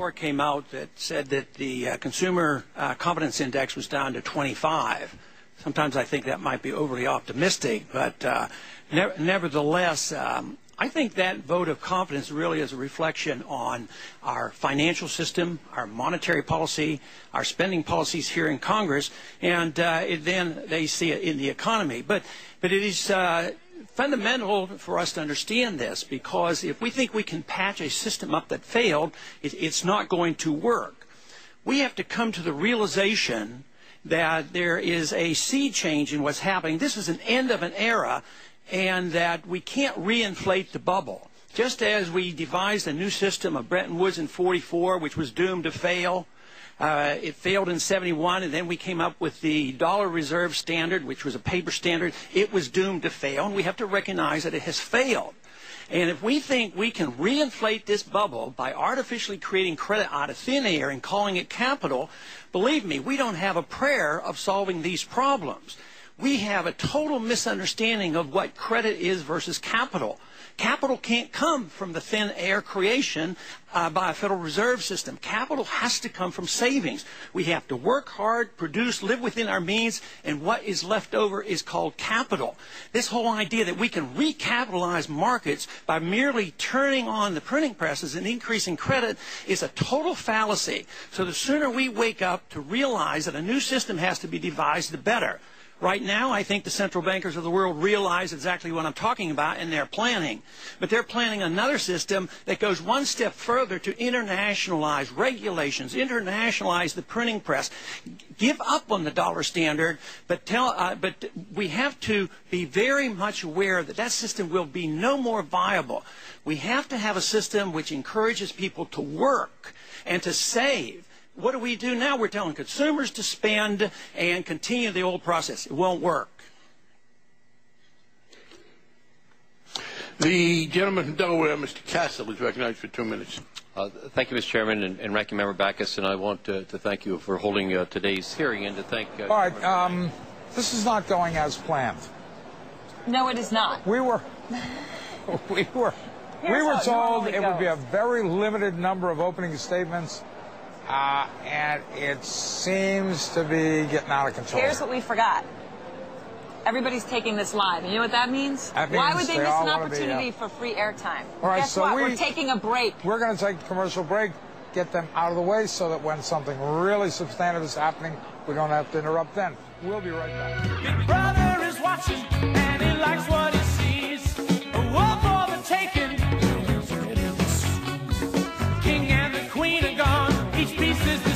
report came out that said that the consumer confidence index was down to 25. Sometimes I think that might be overly optimistic, but nevertheless, I think that vote of confidence really is a reflection on our financial system, our monetary policy, our spending policies here in Congress, and then they see it in the economy. But it is fundamental for us to understand this, because if we think we can patch a system up that failed, it's not going to work. We have to come to the realization that there is a sea change in what's happening. This is an end of an era, and that we can't reinflate the bubble. Just as we devised a new system of Bretton Woods in '44, which was doomed to fail, it failed in '71, and then we came up with the dollar reserve standard, which was a paper standard. It was doomed to fail, and we have to recognize that it has failed. And if we think we can reinflate this bubble by artificially creating credit out of thin air and calling it capital, believe me, we don't have a prayer of solving these problems. We have a total misunderstanding of what credit is versus capital. Capital can't come from the thin air creation by a Federal Reserve System. Capital has to come from savings. We have to work hard, produce, live within our means, and what is left over is called capital. This whole idea that we can recapitalize markets by merely turning on the printing presses and increasing credit is a total fallacy. So the sooner we wake up to realize that a new system has to be devised, the better. Right now, I think the central bankers of the world realize exactly what I'm talking about, and they're planning. But they're planning another system that goes one step further to internationalize regulations, internationalize the printing press, give up on the dollar standard, but we have to be very much aware that that system will be no more viable. We have to have a system which encourages people to work and to save. What do we do now? We're telling consumers to spend and continue the old process. It won't work. The gentleman from Delaware, Mr. Castle, is recognized for 2 minutes. Thank you, Mr. Chairman, and Ranking Member Backus, and I want to thank you for holding today's hearing, and to thank... All right, this is not going as planned. No, it is not. We were told it would be a very limited number of opening statements. And it seems to be getting out of control. Here's what we forgot. Everybody's taking this live. You know what that means? Why would they miss an opportunity for free airtime? All right, Guess so what? We're taking a break. We're going to take a commercial break, get them out of the way so that when something really substantive is happening, we don't have to interrupt then. We'll be right back. Big brother is watching, and he likes what he sees. A war for the taking. King and the queen are gone. Each piece is